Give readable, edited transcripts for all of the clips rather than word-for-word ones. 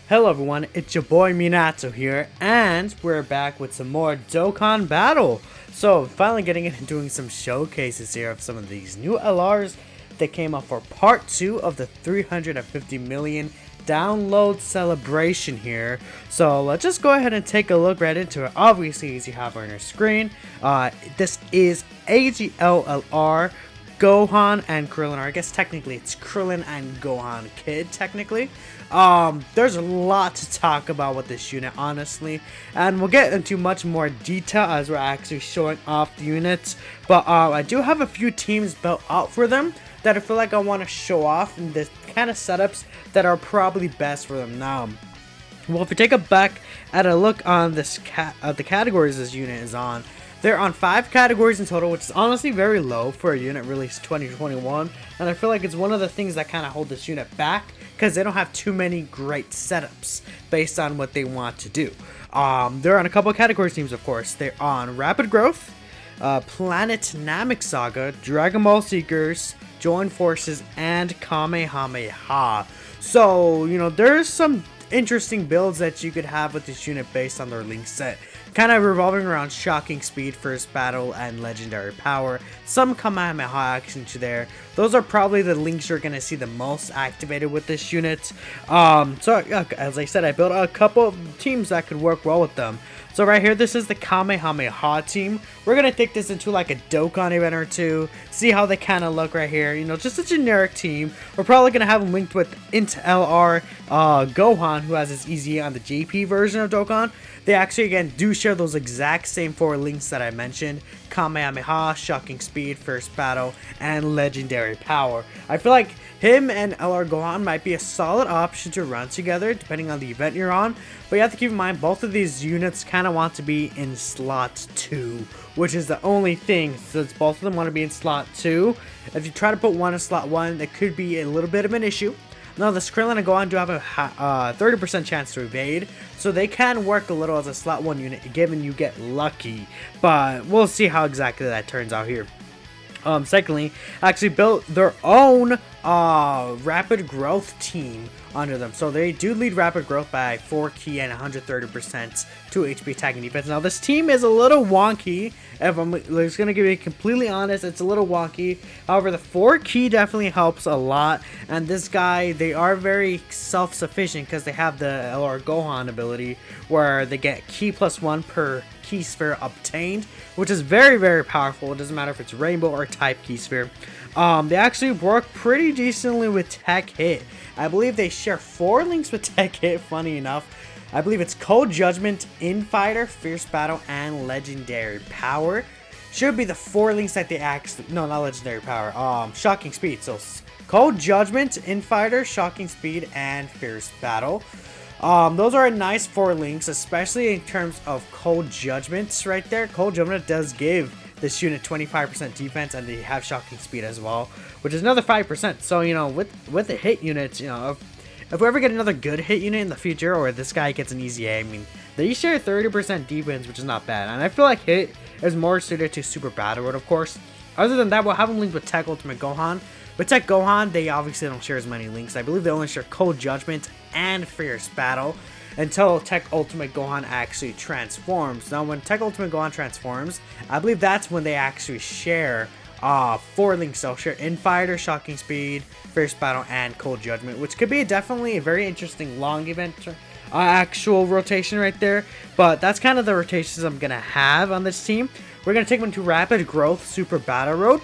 Hello everyone, it's your boy Minato here, and we're back with some more Dokkan Battle. So, finally getting into doing some showcases here of some of these new LRs that came up for part 2 of the 350 million download celebration here. So, let's just go ahead and take a look right into it. Obviously, as you have on your screen, this is AGLLR, Gohan and Krillin, or I guess technically it's Krillin and Gohan Kid, technically. There's a lot to talk about with this unit, honestly, and we'll get into much more detail as we're actually showing off the units, but I do have a few teams built out for them that I feel like I want to show off, and the kind of setups that are probably best for them now. Well, if you take a back at a look on this the categories this unit is on, they're on 5 categories in total, which is honestly very low for a unit released 2021, and I feel like it's one of the things that kind of hold this unit back, because they don't have too many great setups based on what they want to do. They're on a couple of category teams, of course. They're on Rapid Growth, Planet Namek Saga, Dragon Ball Seekers, Join Forces, and Kamehameha. So, you know, there's some interesting builds that you could have with this unit based on their link set, kind of revolving around Shocking Speed, First Battle, and Legendary Power. Some Kamehameha action to there. Those are probably the links you're going to see the most activated with this unit. So as I said, I built a couple of teams that could work well with them. So right here, this is the Kamehameha team. We're going to take this into like a Dokkan event or two, see how they kind of look right here. You know, just a generic team. We're probably going to have them linked with LR Gohan, who has his EZ on the JP version of Dokkan. They actually, again, do share those exact same 4 links that I mentioned. Kamehameha, Shocking Speed, First Battle, and Legendary Power. I feel like him and LR Gohan might be a solid option to run together, depending on the event you're on. But you have to keep in mind, both of these units kind of want to be in slot 2, which is the only thing, since both of them want to be in slot 2. If you try to put one in slot 1, that could be a little bit of an issue. Now, the Krillin and Gohan do have a 30% chance to evade, so they can work a little as a slot 1 unit, given you get lucky. But we'll see how exactly that turns out here. Secondly, actually built their own rapid growth team under them. So they do lead rapid growth by 4 key and 130% to HP attack and defense. Now this team is a little wonky. If I'm just going to be completely honest, it's a little wonky. However, the 4 key definitely helps a lot. And this guy, they are very self-sufficient because they have the LR Gohan ability where they get key +1 per key sphere obtained, which is very, very powerful. It doesn't matter if it's rainbow or type key sphere. They actually work pretty decently with Tech Hit. I believe they share 4 links with Tech Hit, funny enough. I believe it's Cold Judgment, Infighter, Fierce Battle, and Legendary Power. Should be the 4 links that they actually... No, not Legendary Power. Shocking Speed. So, Cold Judgment, Infighter, Shocking Speed, and Fierce Battle. Those are nice 4 links, especially in terms of Cold Judgment right there. Cold Judgment does give this unit 25% defense, and they have Shocking Speed as well, which is another 5%. So, you know, with the hit units, you know, if we ever get another good hit unit in the future, or this guy gets an easy A, I mean, they share 30% defense, which is not bad. And I feel like hit is more suited to Super Battle Road, of course. Other than that, we'll have them linked with Tech Ultimate Gohan. With Tech Gohan, they obviously don't share as many links. I believe they only share Cold Judgment and Fierce Battle until Tech Ultimate Gohan actually transforms. Now, when Tech Ultimate Gohan transforms, I believe that's when they actually share 4 links. They'll share Infighter, Shocking Speed, Fierce Battle, and Cold Judgment, which could be definitely a very interesting long event actual rotation right there. But that's kind of the rotations I'm going to have on this team. We're going to take them to Rapid Growth Super Battle Road,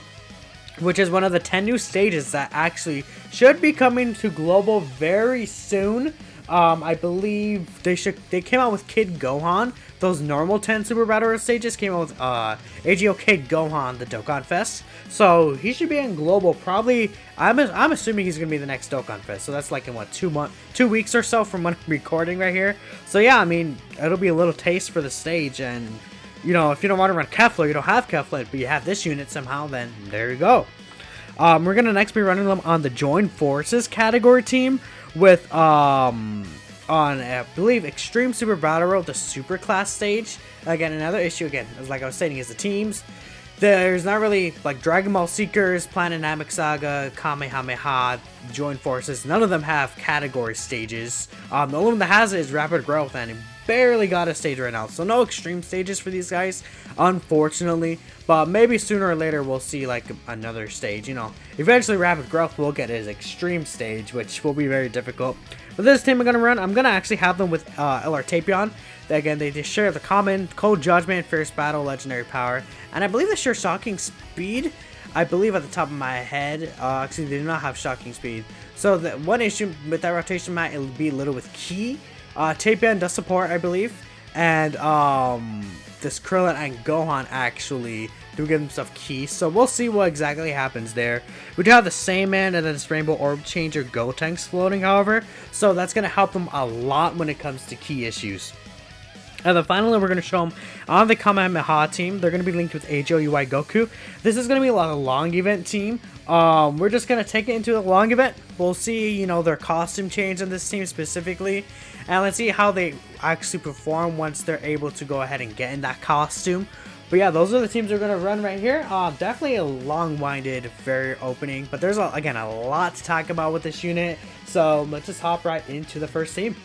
which is one of the 10 new stages that actually should be coming to global very soon. I believe they came out with Kid Gohan. Those normal 10 Super Battle Road stages came out with AGO Kid Gohan, the Dokkan Fest. So he should be in global probably. I'm assuming he's gonna be the next Dokkan Fest. So that's like in what 2 weeks or so from when I'm recording right here. So yeah, I mean it'll be a little taste for the stage, and you know, if you don't want to run Kefla, you don't have Kefla, but you have this unit somehow, then there you go. We're gonna next be running them on the Join Forces category team with on I believe Extreme Super Battle Road, the Super Class stage. Again, another issue again, as like I was saying, is the teams. there's not really like Dragon Ball Seekers, Planet Namek Saga, Kamehameha, Joint Forces. None of them have category stages. The only one that has it is Rapid Growth, and it barely got a stage right now. So no extreme stages for these guys, unfortunately. But maybe sooner or later we'll see like another stage. You know, eventually Rapid Growth will get his extreme stage, which will be very difficult. But this team I'm gonna run, I'm gonna actually have them with LR Tapion. Again, they share the common Cold Judgment, Fierce Battle, Legendary Power, and I believe they share Shocking Speed. I believe at the top of my head. Actually, they do not have Shocking Speed. So the one issue with that rotation might be a little with Ki. Tapion does support, I believe, and this Krillin and Gohan actually do give themselves Ki. So we'll see what exactly happens there. We do have the same man and then this Rainbow Orb Changer Gotenks floating, however, so that's gonna help them a lot when it comes to Ki issues. And then finally, we're going to show them on the Kamehameha team. They're going to be linked with HOUI Goku. This is going to be a long event team. We're just going to take it into the long event. We'll see, you know, their costume change in this team specifically. And let's see how they actually perform once they're able to go ahead and get in that costume. But yeah, those are the teams we're going to run right here. Definitely a long-winded, very opening. But there's, again, a lot to talk about with this unit. So let's just hop right into the first team.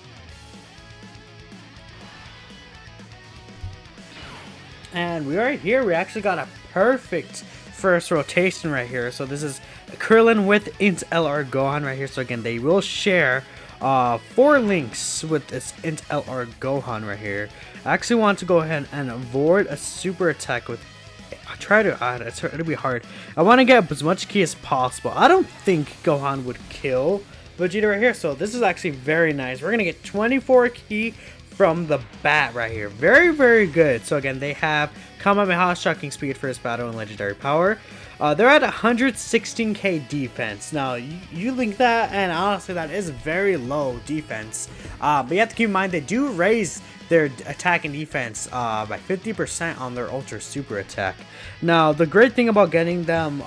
And we are here. We actually got a perfect first rotation right here. So this is Krillin with Int LR Gohan right here. So again, they will share 4 links with this Int LR Gohan right here. I actually want to go ahead and avoid a super attack with. I try to. It'll be hard. I want to get as much Ki as possible. I don't think Gohan would kill Vegeta right here. So this is actually very nice. We're gonna get 24 Ki from the bat right here. Very, very good. So again, they have Kamehameha, Shocking Speed, First Battle, and Legendary Power. They're at 116k defense. Now, you link that, and honestly, that is very low defense. But you have to keep in mind, they do raise their attack and defense by 50% on their Ultra Super attack. Now, the great thing about getting them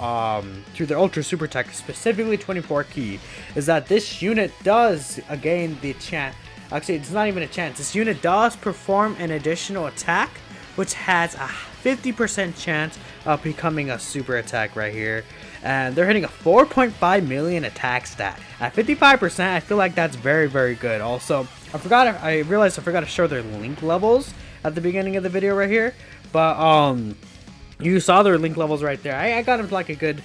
through their Ultra Super attack, specifically 24 Ki, is that this unit does gain the chance. Actually, it's not even a chance. This unit does perform an additional attack, which has a 50% chance of becoming a super attack right here. And they're hitting a 4.5 million attack stat. At 55%, I feel like that's very, very good. Also, I realized I forgot to show their link levels at the beginning of the video right here. But, you saw their link levels right there. I got them to like a good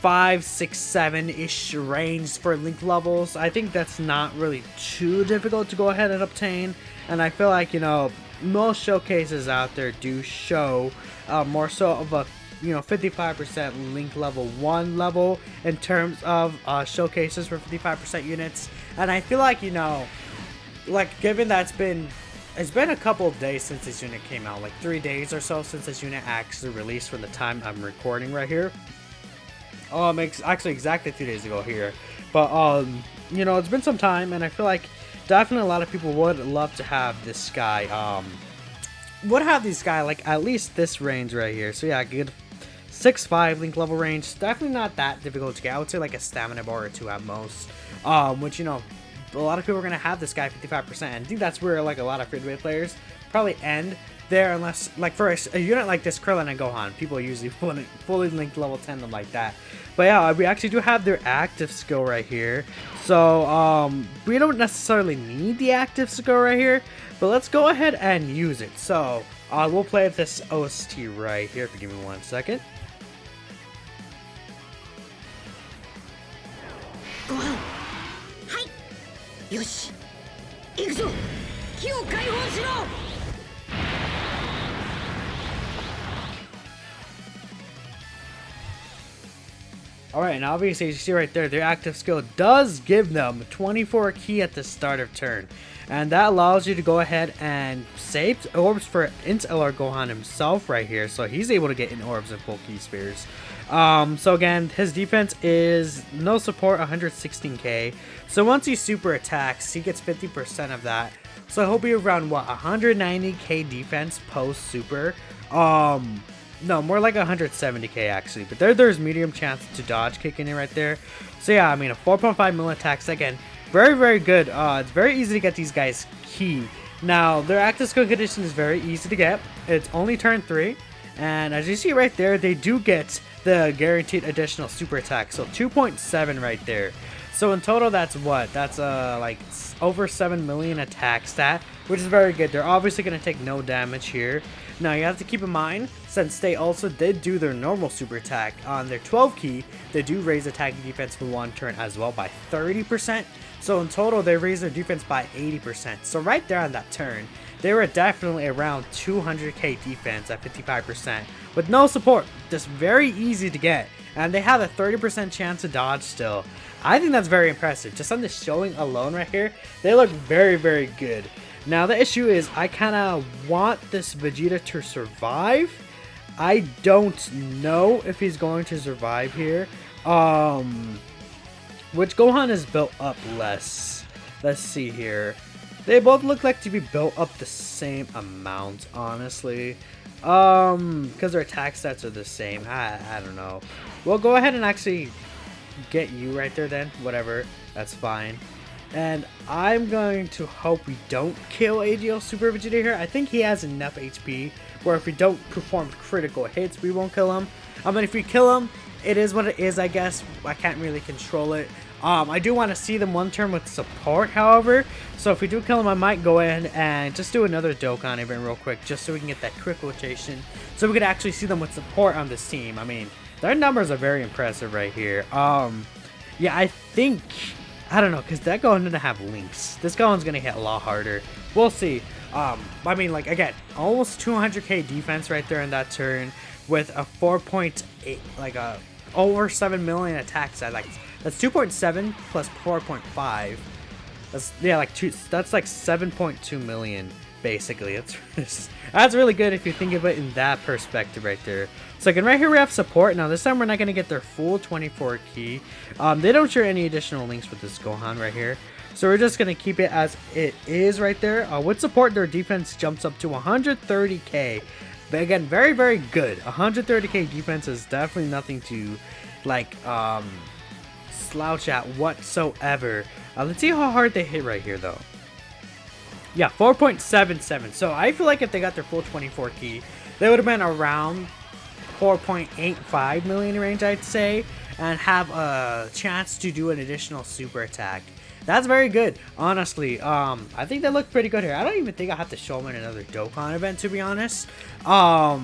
5, 6, 7-ish range for link levels. I think that's not really too difficult to go ahead and obtain, and I feel like, you know, most showcases out there do show more so of a, you know, 55% link level 1 level in terms of showcases for 55% units. And I feel like, you know, like given that it's been a couple of days since this unit came out, like 3 days or so since this unit actually released from the time I'm recording right here. It's actually exactly 2 days ago here. But, you know, it's been some time, and I feel like definitely a lot of people would love to have this guy, would have this guy, like, at least this range right here. So, yeah, good 6-5 link level range. Definitely not that difficult to get. I would say, like, a stamina bar or 2 at most. Which, you know, a lot of people are going to have this guy 55%. And I think that's where, like, a lot of free-to-play players probably end there, unless, like, for a unit like this, Krillin and Gohan, people usually fully linked level 10 them like that. But yeah, we actually do have their active skill right here. So, we don't necessarily need the active skill right here, but let's go ahead and use it. So, we'll play with this OST right here. If you give me 1 second. Gohan, hai, yoshi, ikuzo, ki o kaihou shiro. Alright, and obviously you see right there, their active skill does give them 24 Ki at the start of turn. And that allows you to go ahead and save orbs for Int LR Gohan himself right here. So he's able to get in orbs and full Ki spheres. So again, his defense is no support, 116k. So once he super attacks, he gets 50% of that. So he'll be around, what, 190k defense post super. No, more like 170k actually, but there's medium chance to dodge kicking in right there. So yeah, I mean, a 4.5 mil attacks, again, very, very good. It's very easy to get these guys Ki. Now, their active skill condition is very easy to get. It's only turn 3, And as you see right there, they do get the guaranteed additional super attack. So 2.7 right there. So in total, that's what? That's like over 7 million attack stat, which is very good. They're obviously going to take no damage here. Now you have to keep in mind, since they also did do their normal super attack on their 12 key, they do raise attack and defense for one turn as well by 30%. So in total, they raise their defense by 80%. So right there on that turn, they were definitely around 200k defense at 55% with no support. Just very easy to get. And they have a 30% chance to dodge still. I think that's very impressive. Just on the showing alone right here, they look very, very good. Now the issue is I kind of want this Vegeta to survive. I don't know if he's going to survive here. Which Gohan is built up less. Let's see here. They both look like to be built up the same amount, honestly. Because their attack stats are the same. I don't know. We'll go ahead and actually get you right there then. Whatever. That's fine. And I'm going to hope we don't kill AGL Super Vegeta here. I think he has enough HP where if we don't perform critical hits, we won't kill him. I mean, if we kill him, it is what it is, I guess. I can't really control it. I do want to see them one turn with support, however. So if we do kill him, I might go in and just do another Dokkan event real quick, just so we can get that quick rotation. So we could actually see them with support on this team. I mean, their numbers are very impressive right here. Yeah, I think... I don't know, because that Gohan didn't have links. This Gohan's going to hit a lot harder. We'll see. I mean, like, again, almost 200k defense right there in that turn with a 4.8, like, over 7 million attacks. Like, that's 2.7 plus 4.5. That's, yeah, like, that's like 7.2 million, basically. That's really good if you think of it in that perspective right there. So again, right here we have support. Now this time we're not going to get their full 24 key. They don't share any additional links with this Gohan right here. So we're just going to keep it as it is right there. With support, their defense jumps up to 130k. But again, very, very good. 130k defense is definitely nothing to, like, slouch at whatsoever. Let's see how hard they hit right here, though. Yeah, 4.77. So I feel like if they got their full 24 key, they would have been around 4.85 million range, I'd say, and have a chance to do an additional super attack. That's very good, honestly. I think they look pretty good here. I don't even think I have to show them in another Dokkan event, to be honest. So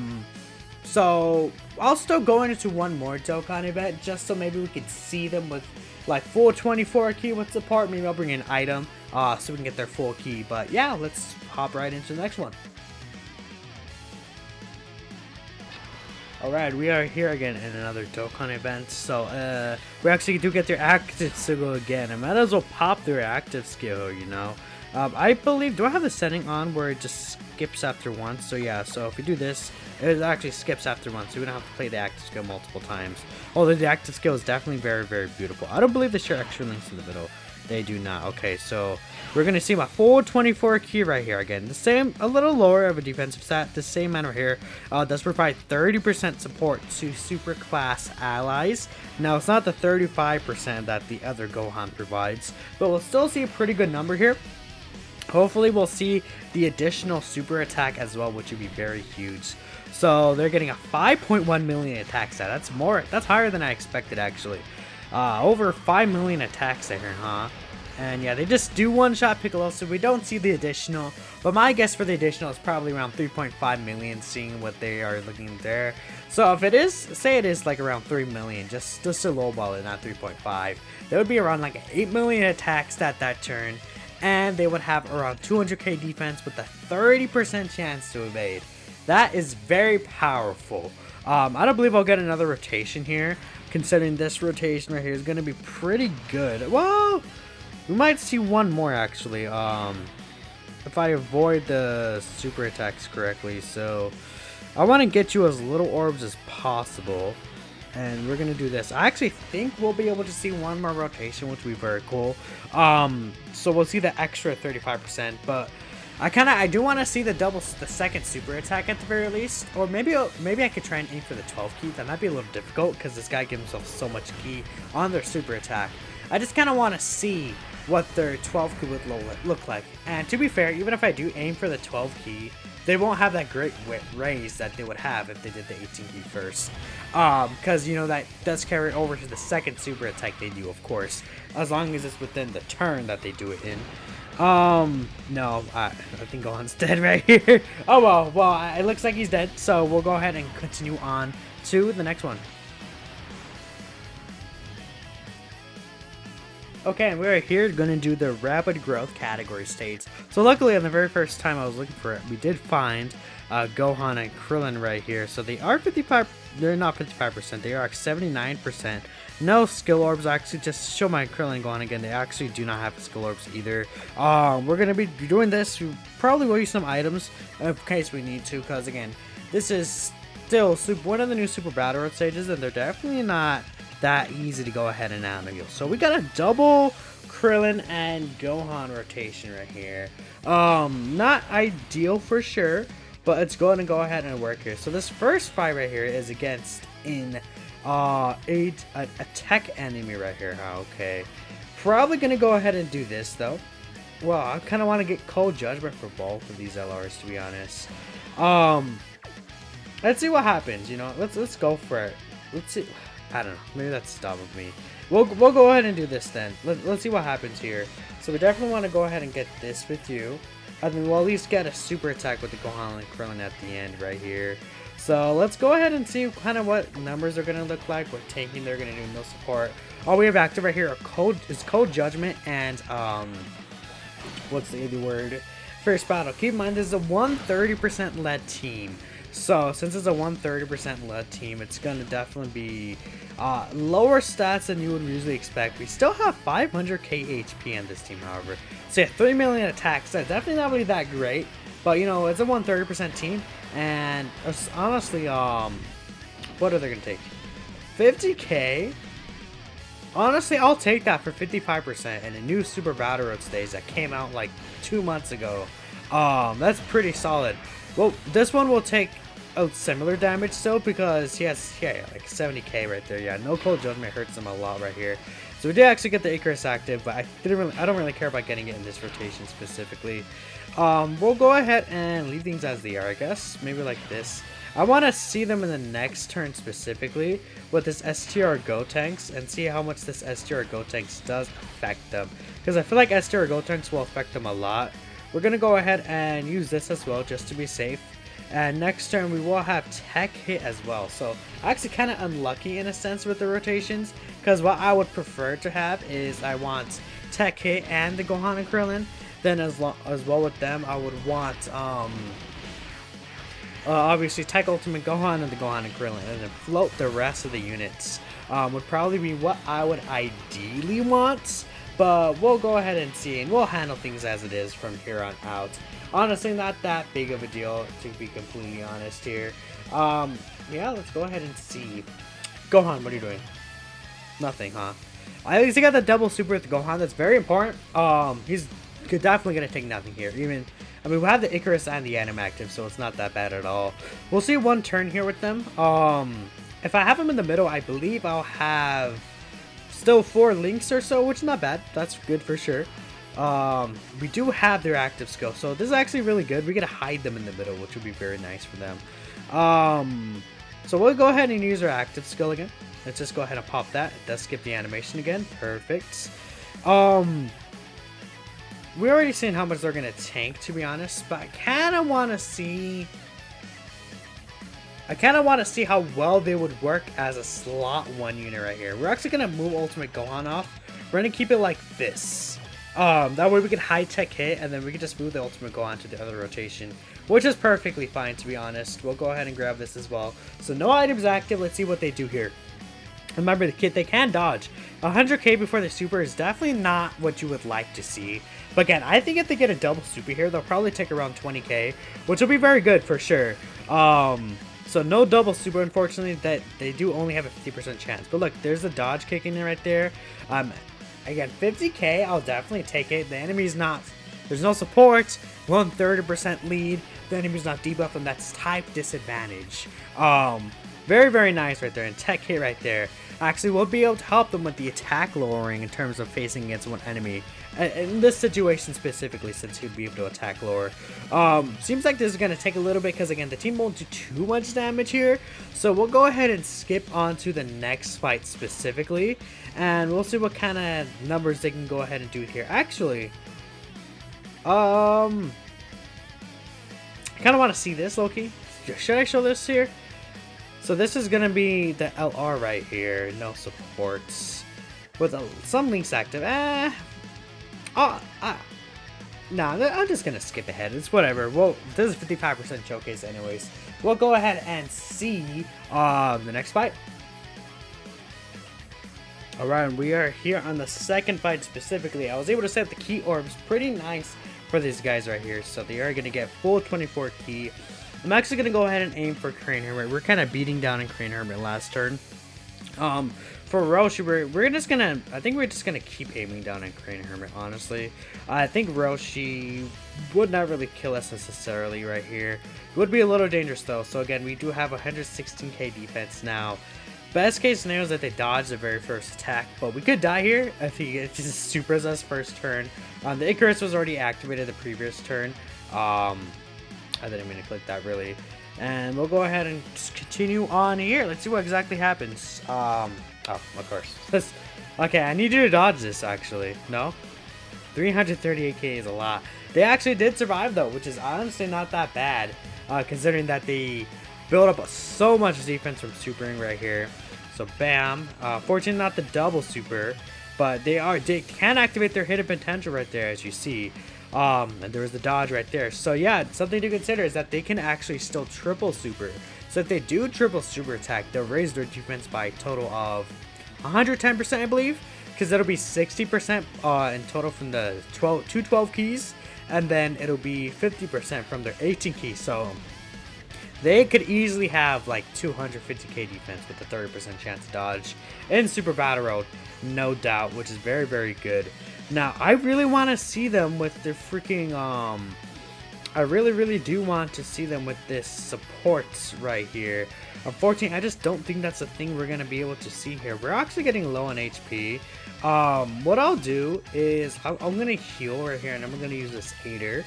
I'll still go into one more Dokkan event just so maybe we could see them with like full 24 key with support. Maybe I'll bring in an item so we can get their full key. But yeah, let's hop right into the next one. Alright, we are here again in another Dokkan event. So, we actually do get their active skill again. I might as well pop their active skill, you know. I believe, do I have the setting on where it just skips after once? So yeah, so if we do this, it actually skips after once. So we don't have to play the active skill multiple times. Although the active skill is definitely very, very beautiful. I don't believe they share extra links in the middle. They do not. Okay, so we're going to see my full 24 key right here again. The same, a little lower of a defensive stat. The same manner here does provide 30% support to super class allies. Now, it's not the 35% that the other Gohan provides, but we'll still see a pretty good number here. Hopefully, we'll see the additional super attack as well, which would be very huge. So they're getting a 5.1 million attack stat. That's more. That's higher than I expected, actually. Over 5 million attacks there, huh? And yeah, they just do one-shot Piccolo, so we don't see the additional. But my guess for the additional is probably around 3.5 million, seeing what they are looking there. So if it is, say it is like around 3 million, just to lowball it, not 3.5. They would be around like 8 million attacks that turn. And they would have around 200k defense with a 30% chance to evade. That is very powerful. I don't believe I'll get another rotation here, considering this rotation right here is going to be pretty good. Well, we might see one more actually, if I avoid the super attacks correctly. So I want to get you as little orbs as possible, and we're going to do this. I actually think we'll be able to see one more rotation, which will be very cool. So we'll see the extra 35%, but I do want to see the second super attack at the very least, or maybe I could try and aim for the 12 key. That might be a little difficult because this guy gives himself so much key on their super attack. I just kind of want to see what their 12 key would look like. And to be fair, even if I do aim for the 12 key, they won't have that great raise that they would have if they did the 18 key first. Because, you know, that does carry over to the second super attack they do, of course. As long as it's within the turn that they do it in. No, I think Gohan's dead right here. Oh, well, it looks like he's dead. So we'll go ahead and continue on to the next one. Okay, and we're here going to do the rapid growth category stage. So luckily, on the very first time I was looking for it, we did find Gohan and Krillin right here. So they are 55, they're not 55%, they are 79%. No skill orbs, actually, just to show my Krillin and Gohan again, they actually do not have skill orbs either. We're going to be doing this, we probably will use some items in case we need to, because again, this is still one of the new Super Battle Road stages, and they're definitely not that easy to go ahead and handle. So we got a double Krillin and Gohan rotation right here. Not ideal for sure, but it's going to go ahead and work here. So this first fight right here is against a tech enemy right here. Okay, probably gonna go ahead and do this though. Well, I kind of want to get Cold Judgment for both of these LRs, to be honest. Let's see what happens. You know, let's go for it. Let's see. I don't know. Maybe that's dumb of me. We'll go ahead and do this then. Let's see what happens here. So we definitely want to go ahead and get this with you. And then we'll at least get a super attack with the Gohan and Krillin at the end right here. So let's go ahead and see kind of what numbers are going to look like. What tanking they're going to do, no support. All we have active right here is Cold Judgment and what's the other word? First battle. Keep in mind this is a 130% lead team. So since it's a 130% lead team, it's going to definitely be lower stats than you would usually expect. We still have 500k HP on this team, however. So yeah, 3 million attacks. That's definitely not really that great. But you know, it's a 130% team. And honestly, what are they going to take? 50k? Honestly, I'll take that for 55% in a new Super Battle Road stage that came out like 2 months ago. That's pretty solid. Well, this one will take a similar damage still because he has, yeah, like 70k right there. Yeah, no Cold Judgment hurts him a lot right here. So we did actually get the Icarus active, but I don't really care about getting it in this rotation specifically. We'll go ahead and leave things as they are, I guess. Maybe like this. I want to see them in the next turn specifically with this STR Gotenks and see how much this STR Gotenks does affect them. Because I feel like STR Gotenks will affect them a lot. We're going to go ahead and use this as well just to be safe. And next turn we will have Tech Hit as well. So actually kind of unlucky in a sense with the rotations. Because what I would prefer to have is I want Tech Hit and the Gohan and Krillin. Then as well with them I would want obviously Tech Ultimate Gohan and the Gohan and Krillin. And then float the rest of the units. Would probably be what I would ideally want. But we'll go ahead and see, and we'll handle things as it is from here on out. Honestly, not that big of a deal, to be completely honest here. Yeah, let's go ahead and see. Gohan, what are you doing? Nothing, huh? At least he got the double super with Gohan. That's very important. He's definitely going to take nothing here. I mean, we have the Icarus and the Anim active, so it's not that bad at all. We'll see one turn here with them. If I have them in the middle, I believe I'll have still 4 links or so, which is not bad. That's good for sure. We do have their active skill, so this is actually really good. We get to hide them in the middle, which would be very nice for them. So we'll go ahead and use our active skill again. Let's just go ahead and pop that. It does skip the animation again. Perfect. We already seen how much they're gonna tank, to be honest, but I kind of want to see how well they would work as a slot 1 unit right here. We're actually gonna move Ultimate Gohan off. We're gonna keep it like this. That way we can high tech hit, and then we can just move the Ultimate Gohan to the other rotation, which is perfectly fine, to be honest. We'll go ahead and grab this as well. So no items active. Let's see what they do here. Remember, the kid, they can dodge. 100k before the super is definitely not what you would like to see. But again, I think if they get a double super here, they'll probably take around 20k, which will be very good for sure. So no double super, unfortunately. That they do only have a 50% chance. But look, there's a dodge kicking in right there. Again, 50k, I'll definitely take it. The enemy's not, there's no support. 130% lead. The enemy's not debuffed, and that's type disadvantage. Very, very nice right there. And tech hit right there. actually will be able to help them with the attack lowering in terms of facing against one enemy. In this situation specifically, since he'd be able to attack lower. Seems like this is going to take a little bit because, again, the team won't do too much damage here. So we'll go ahead and skip on to the next fight specifically. And we'll see what kind of numbers they can go ahead and do here. Actually, I kind of want to see this, Loki. Should I show this here? So this is going to be the LR right here. No supports. With some links active. Nah, I'm just going to skip ahead. It's whatever. Well, this is 55% showcase anyways. We'll go ahead and see the next fight. Alright, we are here on the second fight specifically. I was able to set the key orbs pretty nice for these guys right here. So they are going to get full 24 key. I'm actually going to go ahead and aim for Crane Hermit. We're kind of beating down in Crane Hermit last turn. For Roshi, we're just going to, I think we're just going to keep aiming down in Crane Hermit, honestly. I think Roshi would not really kill us necessarily right here. It would be a little dangerous though. So again, we do have 116k defense now. Best case scenario is that they dodge the very first attack, but we could die here if he just supers us first turn. The Icarus was already activated the previous turn. I didn't mean to click that really. And we'll go ahead and just continue on here. Let's see what exactly happens. Oh, of course. Okay, I need you to dodge this actually. No? 338k is a lot. They actually did survive though, which is honestly not that bad. Considering that they build up so much defense from supering right here. So bam. Fortunately not the double super, but they can activate their hidden potential right there, as you see. And there was the dodge right there. So yeah, something to consider is that they can actually still triple super. So if they do triple super attack, they'll raise their defense by a total of 110%, I believe, because it'll be 60% in total from the 212 keys, and then it'll be 50% from their 18 keys. So they could easily have like 250k defense with a 30% chance to dodge in Super Battle Road, no doubt, which is very, very good. Now, I really want to see them with their freaking, I really do want to see them with this supports right here. Unfortunately, I just don't think that's a thing we're going to be able to see here. We're actually getting low on HP. What I'll do is, I'm going to heal right here, and I'm going to use this Aider.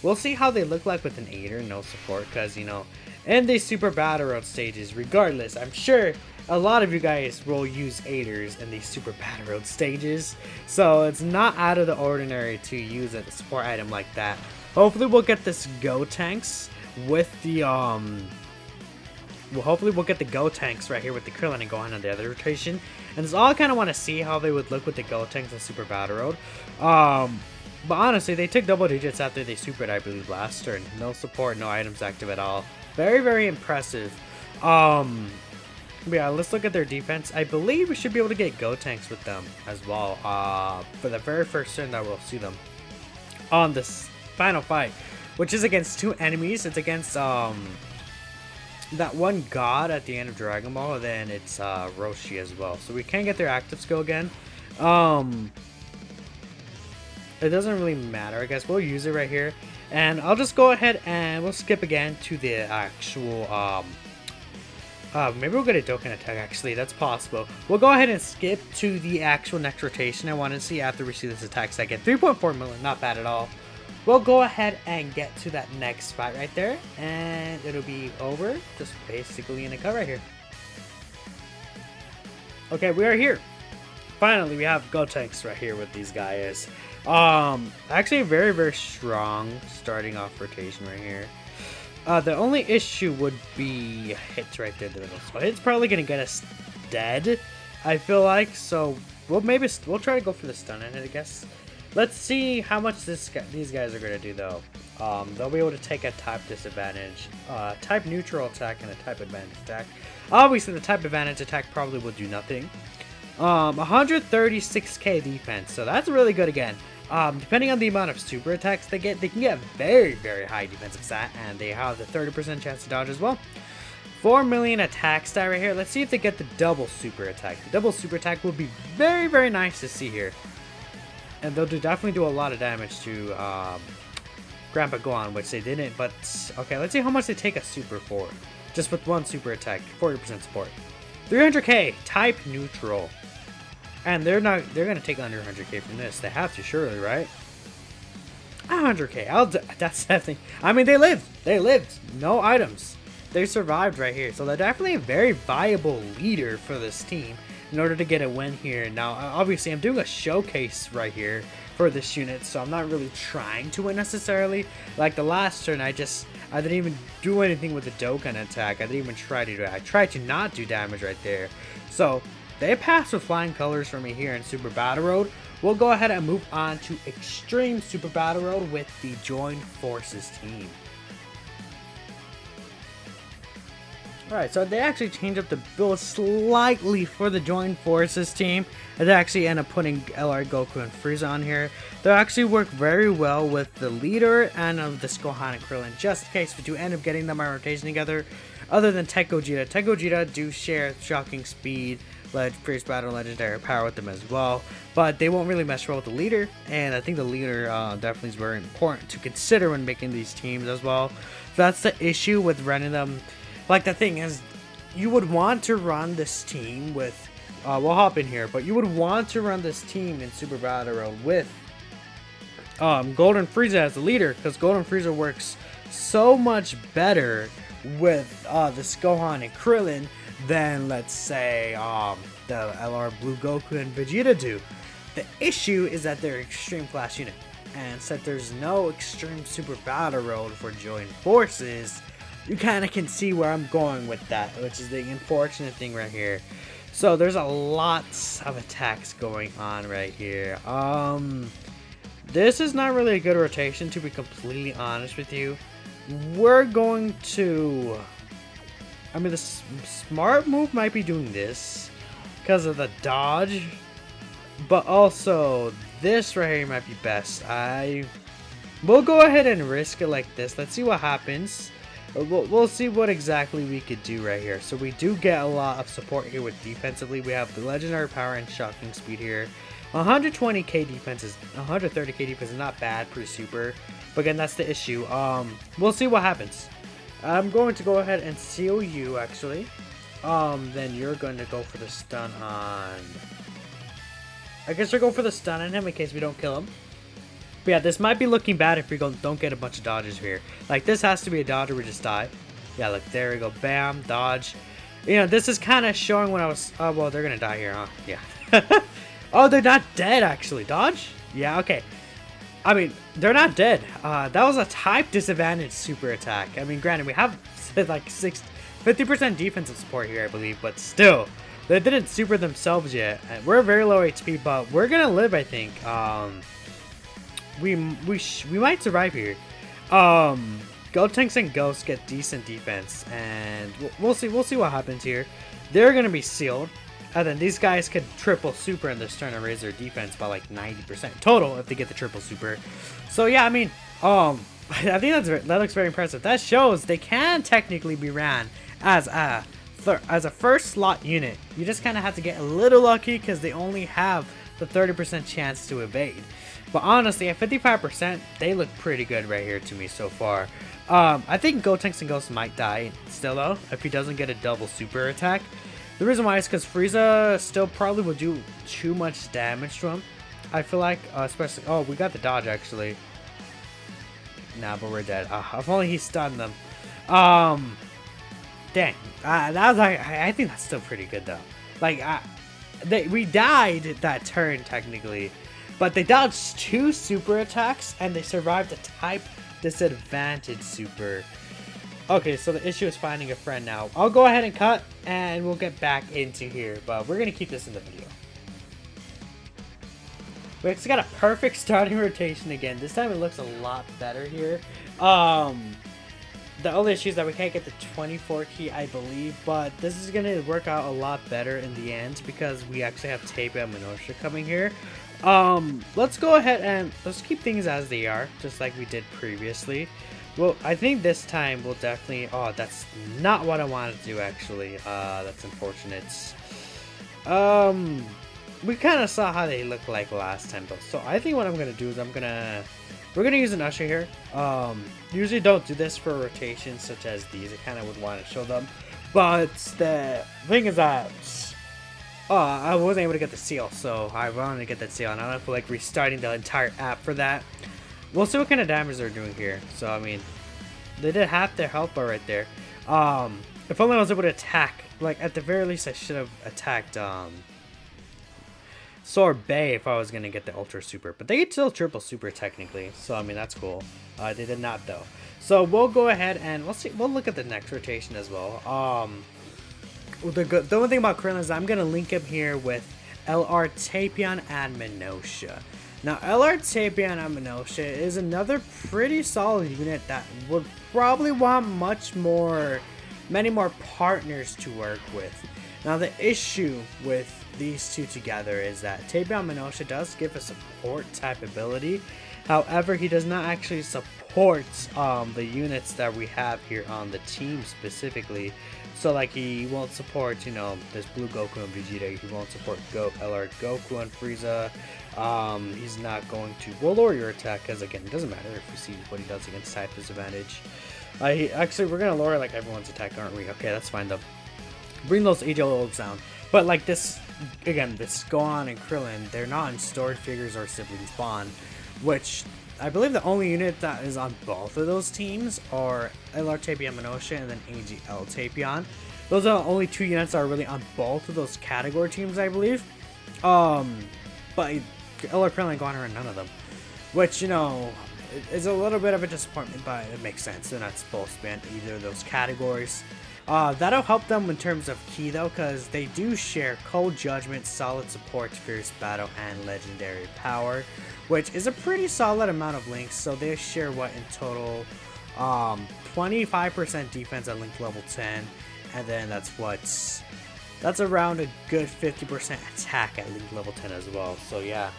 We'll see how they look like with an Aider, no support, because, you know, in these Super Battle Road stages, regardless, I'm sure a lot of you guys will use Aiders in these Super Battle Road stages, so it's not out of the ordinary to use a support item like that. Hopefully we'll get this Go Tanks with the, hopefully we'll get the Go Tanks right here with the Krillin and Gohan on the other rotation. And so I kind of want to see how they would look with the Go Tanks in Super Battle Road. But honestly, they took double digits after they supered, I believe, last turn. No support, no items active at all. Very, very impressive. Yeah, let's look at their defense. I believe we should be able to get Go Tanks with them as well. For the very first turn that we'll see them on this final fight, which is against two enemies. It's against that one god at the end of Dragon Ball, and then it's Roshi as well. So we can get their active skill again. It doesn't really matter. I guess we'll use it right here, and I'll just go ahead and we'll skip again to the actual maybe we'll get a Dokkan attack, actually. That's possible. We'll go ahead and skip to the actual next rotation. I want to see after we see this attack second. 3.4 million, not bad at all. We'll go ahead and get to that next fight right there, and it'll be over. Just basically in a cut right here. Okay, we are here. Finally, we have Go Tanks right here with these guys. Actually very, very strong starting off rotation right here. The only issue would be hits right there in the middle. So hits probably gonna get us dead, I feel like. So we'll try to go for the stun in it, I guess. Let's see how much these guys are gonna do though. They'll be able to take a type disadvantage, type neutral attack, and a type advantage attack. Obviously, the type advantage attack probably will do nothing. 136k defense, so that's really good again. Depending on the amount of super attacks they get, they can get very, very high defensive stat, and they have the 30% chance to dodge as well. 4 million attack stat right here. Let's see if they get the double super attack. The double super attack would be very, very nice to see here. And they'll definitely do a lot of damage to Grandpa Gohan, which they didn't, but okay, let's see how much they take a super for. Just with one super attack, 40% support. 300k, type neutral. And they're gonna take under 100k from this. They have to, surely, right? 100k, that's that thing. I mean, they lived, no items. They survived right here. So they're definitely a very viable leader for this team in order to get a win here. Now, obviously, I'm doing a showcase right here for this unit, so I'm not really trying to win necessarily. Like the last turn, I didn't even do anything with the Dokkan attack. I didn't even try to do it. I tried to not do damage right there. So they passed with flying colors for me here in Super Battle Road. We'll go ahead and move on to Extreme Super Battle Road with the Joined Forces team. Alright, so they actually changed up the build slightly for the Joined Forces team. They actually end up putting LR Goku and Frieza on here. They actually work very well with the leader and this Gohan and Krillin, just in case we do end up getting them on rotation together. Other than Tech Gogeta. Tech Gogeta do share shocking speed, Fierce Battle, Legendary Power with them as well. But they won't really mess well with the leader. And I think the leader definitely is very important to consider when making these teams as well. So that's the issue with running them. Like, the thing is, you would want to run this team with, we'll hop in here, but you would want to run this team in Super Battle Road with Golden Frieza as the leader, because Golden Frieza works so much better with this Gohan and Krillin than, let's say, the LR Blue Goku and Vegeta do. The issue is that they're Extreme Class unit, and since there's no Extreme Super Battle Road for Joined Forces, you kind of can see where I'm going with that, which is the unfortunate thing right here. So there's a lots of attacks going on right here. This is not really a good rotation, to be completely honest with you. We're going to, I mean, the smart move might be doing this because of the dodge, but also this right here might be best. We'll go ahead and risk it like this. Let's see what happens. We'll see what exactly we could do right here. So we do get a lot of support here with defensively. We have the Legendary Power and Shocking Speed here. 120k defense is 130k defense is not bad, pretty super. But again, that's the issue. We'll see what happens. I'm going to go ahead and seal you actually. Then you're going to go for the stun on. I guess we'll go for the stun on him in case we don't kill him. But yeah, this might be looking bad if we don't get a bunch of dodges here. Like, this has to be a dodge or we just die. Yeah, look, there we go. Bam, dodge. You know, this is kind of showing when I was... Oh, well, they're going to die here, huh? Yeah. Oh, they're not dead, actually. Dodge? Yeah, okay. I mean, they're not dead. That was a type disadvantage super attack. I mean, granted, we have like 50% defensive support here, I believe. But still, they didn't super themselves yet. We're very low HP, but we're going to live, I think. We might survive here. Gotenks and Ghosts get decent defense, and we'll see what happens here. They're gonna be sealed, and then these guys could triple super in this turn and raise their defense by like 90% total if they get the triple super. So yeah, I mean, I think that looks very impressive. That shows they can technically be ran as a first slot unit. You just kind of have to get a little lucky because they only have the 30% chance to evade. But honestly, at 55%, they look pretty good right here to me so far. I think Gotenks and Ghosts might die still though, if he doesn't get a double super attack. The reason why is because Frieza still probably will do too much damage to him. I feel like, especially... Oh, we got the dodge actually. Nah, but we're dead. If only he stunned them. Dang. That was like, I think that's still pretty good though. Like, we died that turn technically. But they dodged 2 super attacks, and they survived a type disadvantage super. Okay, so the issue is finding a friend now. I'll go ahead and cut, and we'll get back into here. But we're going to keep this in the video. We actually got a perfect starting rotation again. This time it looks a lot better here. The only issue is that we can't get the 24 key, I believe. But this is going to work out a lot better in the end because we actually have Tape and Minosha coming here. Let's go ahead and let's keep things as they are, just like we did previously. Well, I think this time we'll definitely... Oh, that's not what I wanted to do, actually. That's unfortunate. We kind of saw how they looked like last time, though. So I think what I'm going to do is we're going to use an Usher here. Usually don't do this for rotations such as these. I kind of would want to show them. But the thing is that I wasn't able to get the seal, so I wanted to get that seal, and I don't feel like restarting the entire app for that. We'll see what kind of damage they're doing here. So I mean, they did half their health bar right there. If only I was able to attack. Like at the very least, I should have attacked Sorbet if I was gonna get the Ultra Super, but they get still triple super technically. So I mean that's cool. They did not though. So we'll go ahead and we'll look at the next rotation as well. The only thing about Krillin is I'm gonna link him here with LR Tapion and Minosha. Now LR Tapion and Minosha is another pretty solid unit that would probably want many more partners to work with. Now the issue with these two together is that Tapion Minosha does give a support type ability. However, he does not actually support the units that we have here on the team specifically. So like he won't support, you know, this Blue Goku and Vegeta. He won't support LR Goku and Frieza. He's not going to. We'll lower your attack because again, it doesn't matter if we see what he does against type disadvantage. Actually, we're gonna lower like everyone's attack, aren't we? Okay, that's fine though. Bring those AJLs down. But like this, again, this Gohan and Krillin, they're not in stored figures or siblings bond, which I believe the only unit that is on both of those teams are LR Tapion Minosha and then AGL Tapion. Those are the only two units that are really on both of those category teams, I believe. But LR Krillin and Gohan are in none of them, which, you know, is a little bit of a disappointment, but it makes sense. They're not supposed to be in either of those categories. That'll help them in terms of key though, because they do share Cold Judgment, Solid Support, Fierce Battle, and Legendary Power, which is a pretty solid amount of links. So they share what in total, 25% defense at link level 10, and then that's around a good 50% attack at link level 10 as well. So yeah,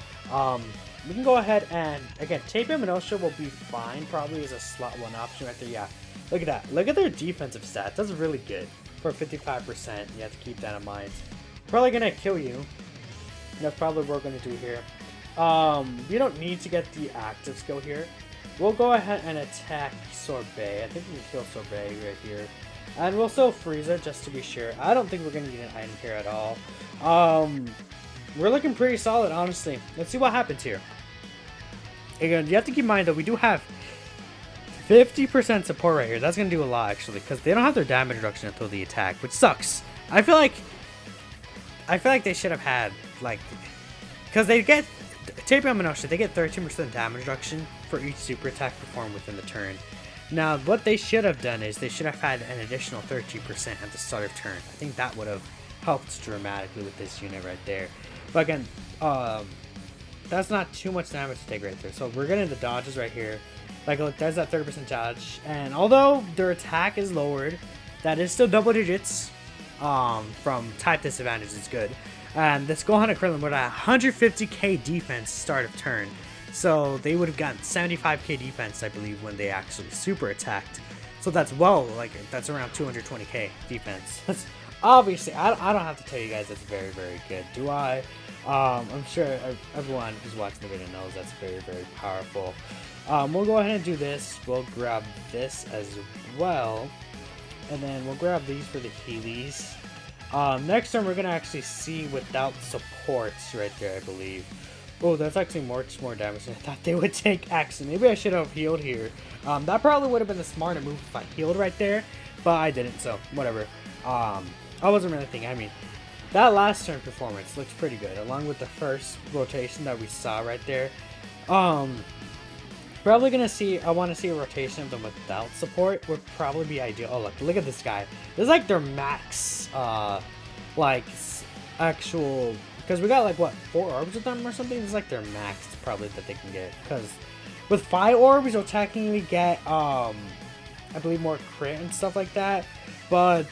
we can go ahead and again, Tapion Minosha will be fine, probably as a slot 1 option right there. Yeah. Look at that. Look at their defensive stats. That's really good for 55%. You have to keep that in mind. Probably going to kill you. That's probably what we're going to do here. We don't need to get the active skill here. We'll go ahead and attack Sorbet. I think we can kill Sorbet right here. And we'll still Frieza just to be sure. I don't think we're going to get an item here at all. We're looking pretty solid, honestly. Let's see what happens here. Again, you have to keep in mind that we do have 50% support right here. That's going to do a lot, actually, because they don't have their damage reduction until the attack, which sucks. I feel like they should have had, like, because they get, Tapion Minosha, they get 13% damage reduction for each super attack performed within the turn. Now, what they should have done is they should have had an additional 13% at the start of turn. I think that would have helped dramatically with this unit right there. But again, that's not too much damage to take right there. So we're getting the dodges right here. Like, look, there's that 30% dodge. And although their attack is lowered, that is still double digits from type disadvantage is good. And this Gohan and Krillin would have 150k defense start of turn. So they would have gotten 75k defense, I believe, when they actually super attacked. So that's that's around 220k defense. That's obviously, I don't have to tell you guys that's very, very good, do I? I'm sure everyone who's watching the video knows that's very, very powerful. We'll go ahead and do this. We'll grab this as well. And then we'll grab these for the Heelys. Next turn, we're going to actually see without supports right there, I believe. Oh, that's actually much more damage than I thought they would take, actually. Maybe I should have healed here. That probably would have been the smarter move if I healed right there. But I didn't, so whatever. I wasn't really thinking. I mean, that last turn performance looks pretty good, along with the first rotation that we saw right there. Probably gonna see, I want to see a rotation of them without support would probably be ideal. Oh, look at this guy. This is like their max, actual, because we got like, what, 4 orbs with them or something? This is like their max probably that they can get. Because with 5 orbs, you'll technically get, I believe, more crit and stuff like that. But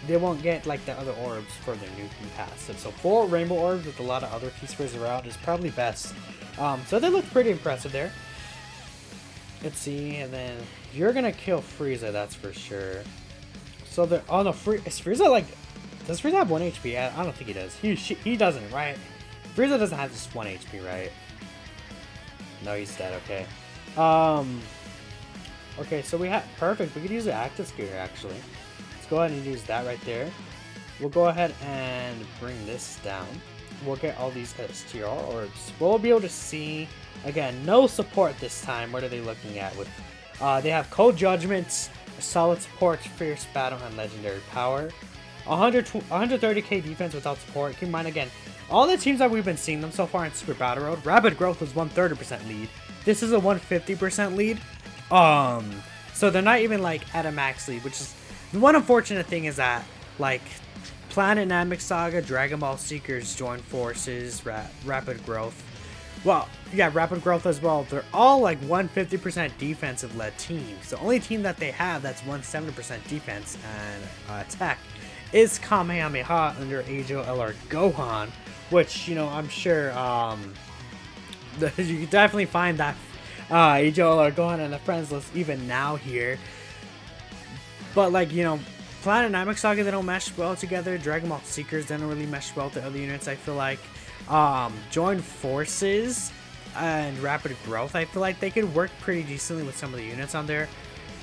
they won't get like the other orbs for their new passive. So 4 rainbow orbs with a lot of other key squares around is probably best. So they look pretty impressive there. Let's see, and then you're gonna kill Frieza, that's for sure. So the is Frieza like, does Frieza have 1 HP? I don't think he does. He doesn't, right? Frieza doesn't have just 1 HP, right? No, he's dead. Okay. Okay, so we have perfect. We could use the active skill actually. go ahead and use that right there. We'll go ahead and bring this down. We'll get all these STR orbs. We'll be able to see, again, no support this time. What are they looking at? With they have Cold Judgments, Solid Support, Fierce Battle, and Legendary Power. 130k defense without support. Keep in mind, again, all the teams that we've been seeing them so far in Super Battle Road, Rapid Growth was 130% lead. This is a 150% lead. So they're not even like at a max lead, which is the one unfortunate thing is that like Planet Namek Saga, Dragon Ball Seekers, Join Forces, Rapid Growth. Well, yeah, Rapid Growth as well. They're all like 150% defensive led teams. The only team that they have that's 170% defense and attack is Kamehameha under Ajo LR Gohan, which, you know, I'm sure you can definitely find that Ajo LR Gohan on the friends list even now here. But like, you know, Planet Namek Saga, they don't mesh well together. Dragon Ball Seekers, they don't really mesh well to other units, I feel like. Join Forces and Rapid Growth, I feel like they could work pretty decently with some of the units on there.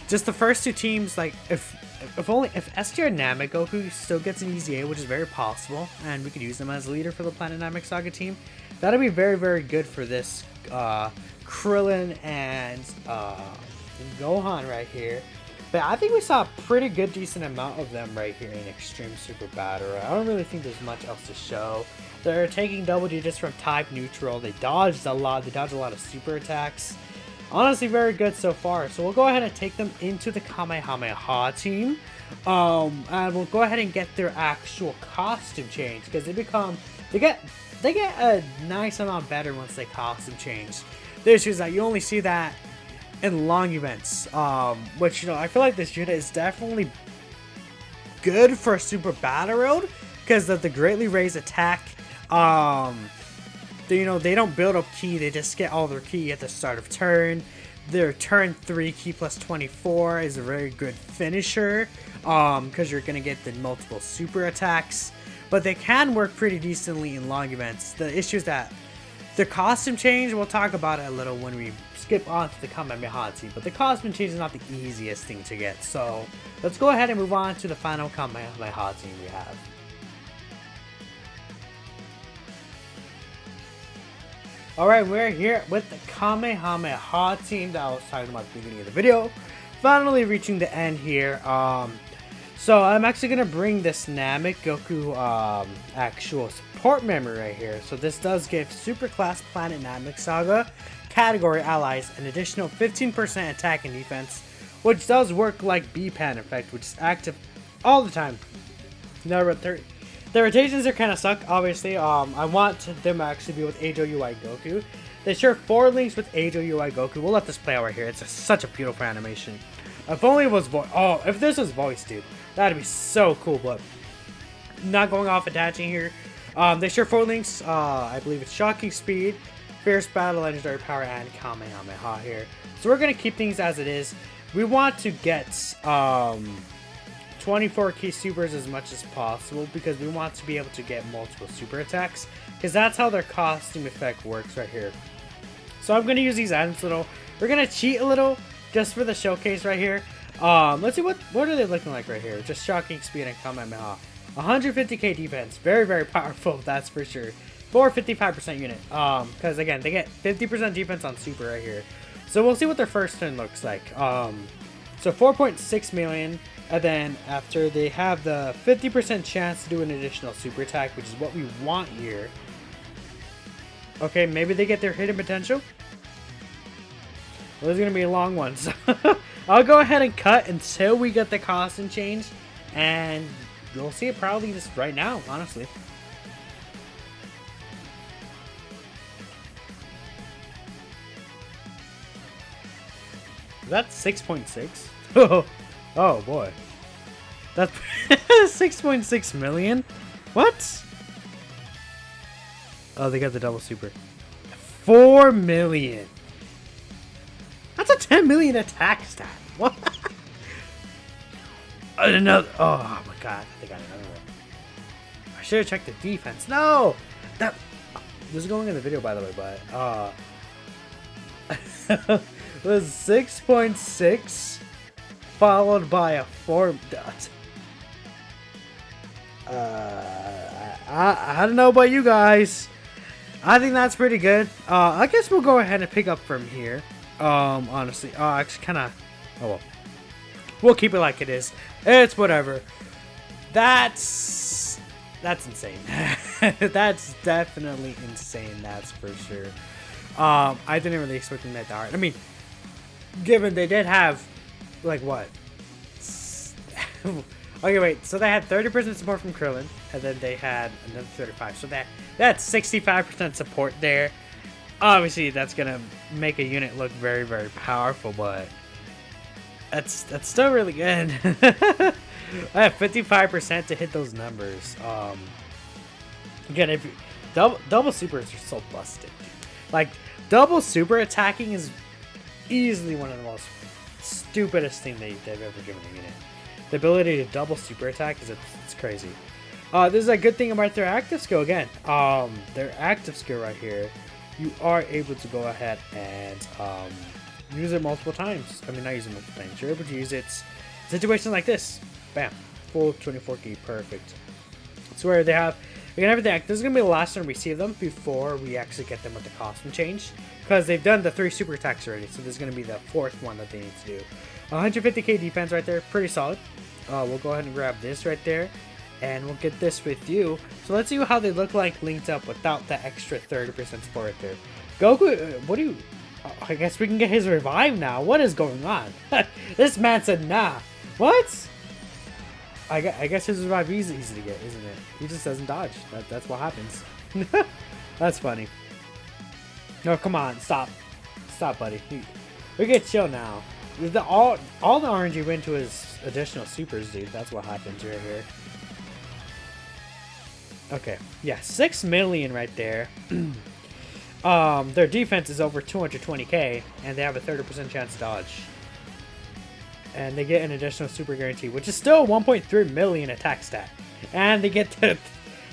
Just the first two teams, like, if STR Namek Goku still gets an easy A, which is very possible, and we could use them as a leader for the Planet Namek Saga team, that'd be very, very good for this Krillin and Gohan right here. But I think we saw a pretty good, decent amount of them right here in Extreme Super Battle. I don't really think there's much else to show. They're taking double digits from type neutral. They dodged a lot. They dodged a lot of super attacks. Honestly, very good so far. So we'll go ahead and take them into the Kamehameha team. And we'll go ahead and get their actual costume change, because they get a nice amount better once they costume change. The issue is that you only see that in long events, which, you know, I feel like this unit is definitely good for Super Battle Road because of the greatly raised attack. You know, they don't build up ki, they just get all their ki at the start of turn. Their turn 3 ki plus 24 is a very good finisher, because you're gonna get the multiple super attacks. But they can work pretty decently in long events. The issue is that the costume change, we'll talk about it a little when we skip on to the Kamehameha team, but the costume change is not the easiest thing to get. So let's go ahead and move on to the final Kamehameha team we have. Alright, we're here with the Kamehameha team that I was talking about at the beginning of the video. Finally reaching the end here. So I'm actually going to bring this Namek Goku actual support memory right here. So this does give Super Class Planet Namek Saga category allies an additional 15% attack and defense, which does work like B-Pan effect, which is active all the time. Now, the rotations are kind of suck, obviously. I want them to actually be with Ajo UI Goku. They share 4 links with Ajo UI Goku. We'll let this play out right here. It's such a beautiful animation. If only it was voice. Oh, if this was voice, dude, that'd be so cool. But not going off attaching here. They share 4 links. I believe it's Shocking Speed, Fierce Battle, Legendary Power, and Kamehameha here. So we're gonna keep things as it is. We want to get 24 key supers as much as possible because we want to be able to get multiple super attacks, because that's how their costume effect works right here. So I'm gonna use these items a little. We're gonna cheat a little just for the showcase right here. Let's see what are they looking like right here. Just Shocking Speed and Kamehameha. 150k defense, very, very powerful, that's for sure. For 55% unit, because again, they get 50% defense on super right here. So we'll see what their first turn looks like. So 4.6 million, and then after they have the 50% chance to do an additional super attack, which is what we want here. Okay, maybe they get their hidden potential. Well, this is gonna be a long one, so I'll go ahead and cut until we get the costume change, and you'll see it probably just right now, honestly. That's 6.6. Oh boy. That's 6.6 million? What? Oh, they got the double super. 4 million. That's a 10 million attack stat. What? Another. Oh my god. I think I got another one. I should have checked the defense. No! That. This is going in the video, by the way, but. Was 6.6 followed by a 4. I don't know about you guys. I think that's pretty good. I guess we'll go ahead and pick up from here. Honestly, actually, kind of. Oh well, we'll keep it like it is. It's whatever. That's insane. That's definitely insane. That's for sure. I didn't really expect them that hard. I mean, given they did have, like what? Okay, wait. So they had 30% support from Krillin, and then they had another 35. So that's 65% support there. Obviously, that's gonna make a unit look very, very powerful, but that's still really good. I have 55% to hit those numbers. Again, if you, double supers are so busted. Like double super attacking is easily one of the most stupidest thing they've ever given a unit. The ability to double super attack it's crazy. This is a good thing about their active skill again. Their active skill right here, you are able to go ahead and use it multiple times. I mean, not use it multiple times. You're able to use it situations like this. Bam, full 24 key, perfect. So where we can have everything. This is gonna be the last time we see them before we actually get them with the costume change, because they've done the 3 super attacks already. So this is gonna be the 4th one that they need to do. 150k defense right there, pretty solid. We'll go ahead and grab this right there, and we'll get this with you. So let's see how they look like linked up without the extra 30% support right there. Goku, what do you? I guess we can get his revive now. What is going on? This man said nah. What? I guess his revive is easy to get, isn't it? He just doesn't dodge. That's what happens. That's funny. No, come on, stop, buddy. We get chill now. All the RNG went to his additional supers, dude. That's what happens right here. Okay, yeah, 6 million right there. Their defense is over 220k, and they have a 30% chance to dodge. And they get an additional super guarantee, which is still 1.3 million attack stat. And they get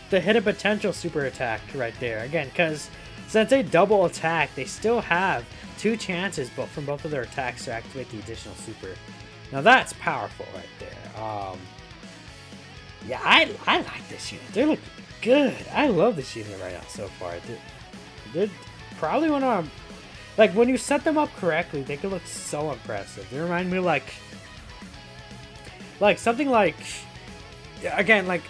the hit a potential super attack right there. Again, because since they double attack, they still have 2 chances from both of their attacks to activate the additional super. Now that's powerful right there. Yeah, I like this unit. They're looking good. I love this unit right now so far. They're probably one of our... Like, when you set them up correctly, they can look so impressive. They remind me of, like something like... Again, like...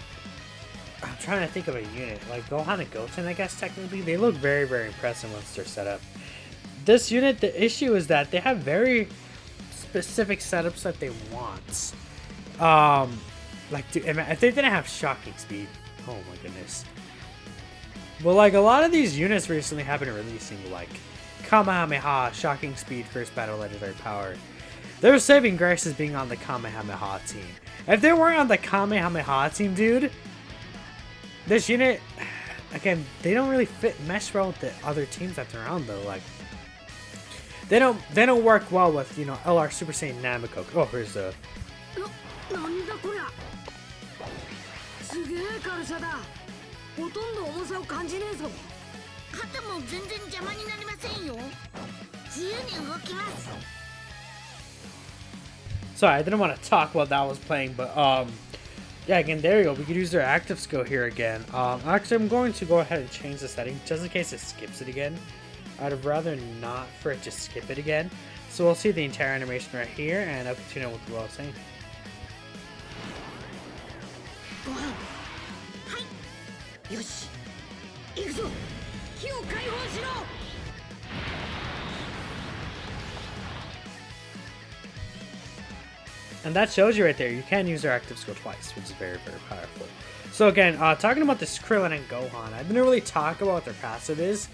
I'm trying to think of a unit. Like, Gohan and Goten, I guess, technically. They look very, very impressive once they're set up. This unit, the issue is that they have very specific setups that they want. Like, if they didn't have shocking speed... Oh my goodness. Well, like, a lot of these units recently have been releasing, like... Kamehameha, shocking speed, first battle, legendary power. Their saving grace is being on the Kamehameha team. If they weren't on the Kamehameha team, dude, this unit, again, they don't really mesh well with the other teams that they're on though. Like, they don't work well with, you know, LR Super Saiyan Namekoke. Oh, here's the. 肩も全然邪魔になりませんよ。自由に動きます。 Sorry, I didn't want to talk while that was playing, but yeah, again, there you go. We could use their active skill here again. Actually, I'm going to go ahead and change the setting just in case it skips it again. I'd rather not for it to skip it again. So we'll see the entire animation right here, and I'll continue with what I was saying. Gohan, hi. Yoshi, 行くぞ。火を解放しろ。 And that shows you right there, you can use their active skill twice, which is very, very powerful. So again, talking about this Krillin and Gohan, I didn't really talk about what their passive is,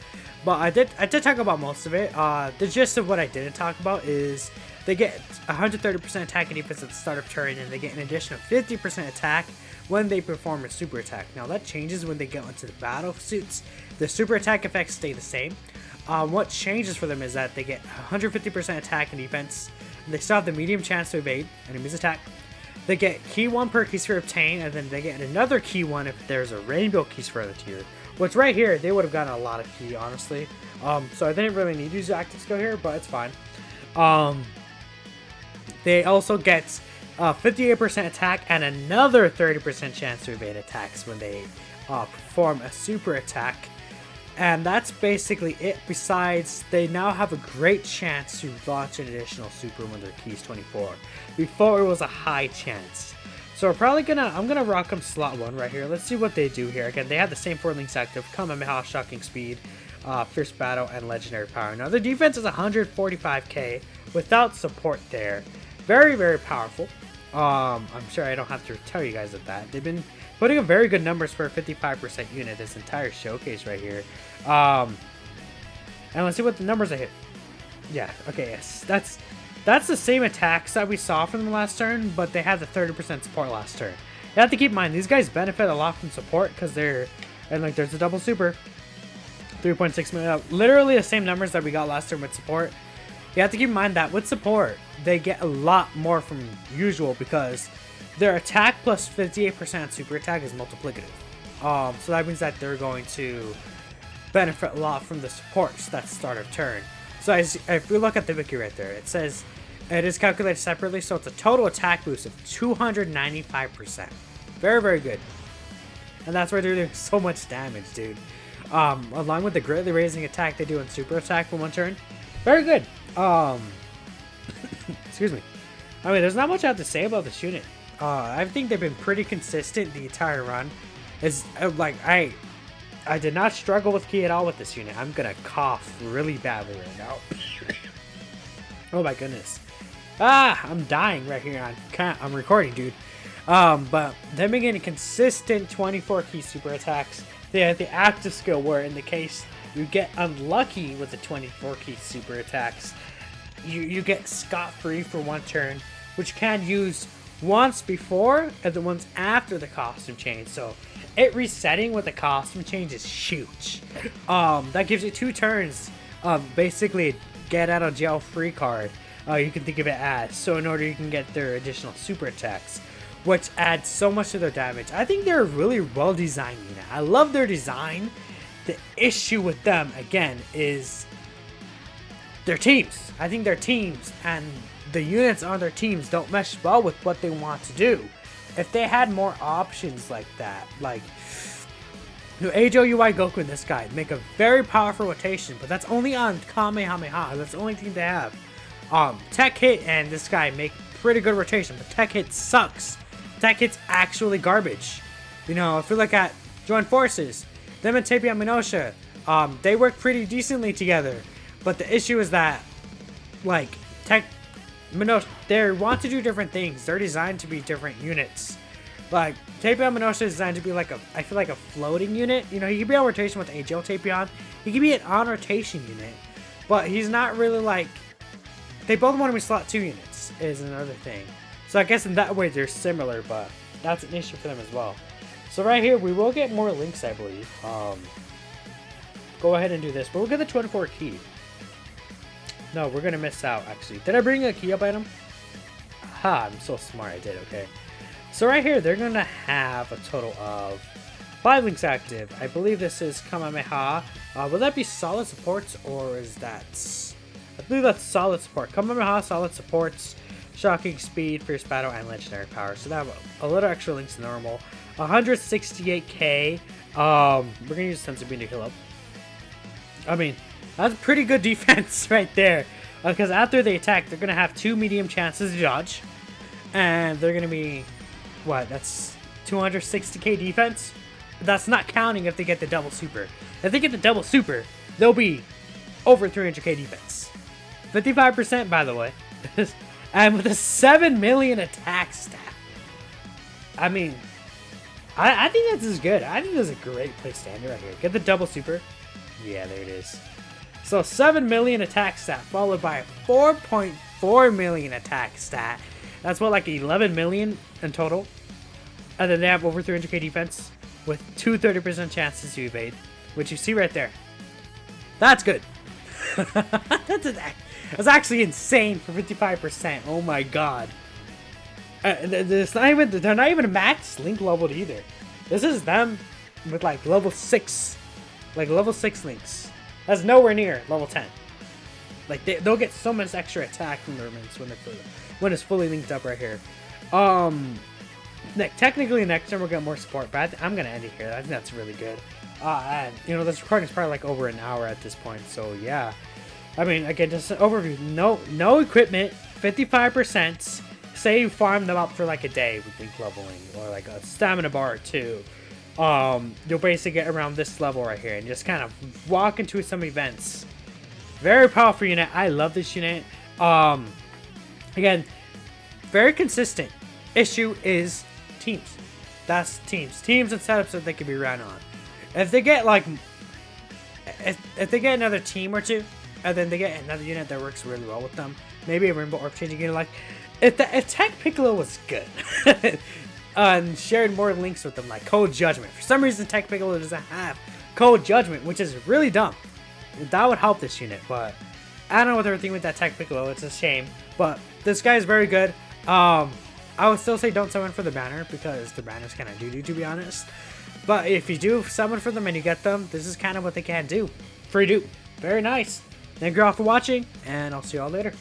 but I did talk about most of it. The gist of what I didn't talk about is they get 130% attack and defense at the start of turn, and they get an additional 50% attack when they perform a super attack. Now that changes when they get into the battle suits. The super attack effects stay the same. What changes for them is that they get 150% attack and defense. They still have the medium chance to evade enemies' attack. They get key 1 per key sphere obtained, and then they get another key 1 if there's a rainbow key sphere on the tier. Which right here, they would have gotten a lot of key, honestly. So I didn't really need to use active skill here, but it's fine. They also get 58% attack, and another 30% chance to evade attacks when they perform a super attack. And that's basically it. Besides, they now have a great chance to launch an additional super when their key's 24. Before, it was a high chance. So we're probably I'm gonna rock them slot 1 right here. Let's see what they do here. Again, they have the same 4 links active: Kamehameha, Shocking Speed, Fierce Battle, and Legendary Power. Now their defense is 145k without support there. Very, very powerful. I'm sure I don't have to tell you guys that. They've been putting up very good numbers for a 55% unit this entire showcase right here. And let's see what the numbers I hit. Yeah, okay, yes. That's the same attacks that we saw from them last turn, but they had the 30% support last turn. You have to keep in mind, these guys benefit a lot from support because they're, and like there's a double super. 3.6 million, literally the same numbers that we got last turn with support. You have to keep in mind that with support, they get a lot more from usual because their attack plus 58% super attack is multiplicative. So that means that they're going to benefit a lot from the supports that start of turn. So if we look at the wiki right there, it says it is calculated separately, so it's a total attack boost of 295%. Very, very good. And that's why they're doing so much damage, dude. Along with the greatly raising attack they do in super attack for 1 turn. Very good. Excuse me. I mean, there's not much I have to say about this unit. I think they've been pretty consistent the entire run. It's like I did not struggle with key at all with this unit. I'm gonna cough really badly right now. Oh my goodness. I'm dying right here. I'm recording, dude. But they've been getting consistent 24 key super attacks. They have the active skill where in the case you get unlucky with the 24 key super attacks, you get scot-free for 1 turn, which you can use once before and the ones after the costume change. So it resetting with the costume change is huge. That gives you 2 turns of basically get out of jail free card. You can think of it as, so in order you can get their additional super attacks, which adds so much to their damage. I think they're a really well designed unit. I love their design. The issue with them, again, is their teams. I think their teams and the units on their teams don't mesh well with what they want to do. If they had more options like that, like Age UI Goku and this guy make a very powerful rotation, but that's only on Kamehameha. That's the only thing they have. Tech Hit and this guy make pretty good rotation, but Tech Hit sucks. Tech Hit's actually garbage. You know, if you look at Joint Forces, them and Teppei and Minosha, they work pretty decently together. But the issue is that, like, Minosha, they want to do different things. They're designed to be different units. Like, Tapion Minosha is designed to be like I feel like a floating unit. You know, he can be on rotation with AGL Tapion. He can be an on-rotation unit. But he's not really like... They both want to be slot 2 units, is another thing. So I guess in that way they're similar, but that's an issue for them as well. So right here, we will get more links, I believe. Go ahead and do this, but we'll get the 24 key. No, we're going to miss out, actually. Did I bring a key up item? Aha, I'm so smart, I did, okay. So right here, they're going to have a total of 5 links active. I believe this is Kamehameha. Will that be solid supports, or is that... I believe that's solid support. Kamehameha, solid supports, Shocking Speed, Fierce Battle, and Legendary Power. So that a little extra links to normal. 168k. We're going to use Sense of Being to heal up. I mean, that's pretty good defense right there. Because after they attack, they're going to have 2 medium chances to dodge. And they're going to be... What? That's 260k defense? That's not counting if they get the double super. If they get the double super, they'll be over 300k defense. 55% by the way. And with a 7 million attack stat. I mean, I think this is good. I think this is a great place to end it right here. Get the double super. Yeah, there it is. So 7 million attack stat followed by a 4.4 million attack stat. That's what, like 11 million in total. And then they have over 300k defense with 30% chances to evade, which you see right there. That's good. That's actually insane for 55%. Oh my god. They're not even max link leveled either. This is them with like level 6. Like level 6 links. That's nowhere near level 10. Like they'll get so much extra attack from movements when it's fully linked up right here. Technically next time we'll get more support, but I'm gonna end it here. I think that's really good. And you know, this recording is probably like over an hour at this point, so yeah. I mean, again, just an overview. No equipment, 55%. Say you farm them up for like a day with link leveling or like a stamina bar or two. You'll basically get around this level right here and just kind of walk into some events. Very powerful unit. I love this unit. Again, very consistent. Issue is teams. That's teams. Teams and setups that they can be ran on. If they get like, if they get another team or two, and then they get another unit that works really well with them, maybe a Rainbow Orb changing unit, like if Tech Piccolo was good, and shared more links with them, like Cold Judgment. For some reason, Tech Piccolo doesn't have Cold Judgment, which is really dumb. That would help this unit, but I don't know what they're thinking with that Tech Piccolo. It's a shame, but this guy is very good. I would still say don't summon for the banner because the banner's kind of doo-doo, to be honest. But if you do summon for them and you get them, this is kind of what they can do. Free dupe. Very nice. Thank you all for watching, and I'll see you all later.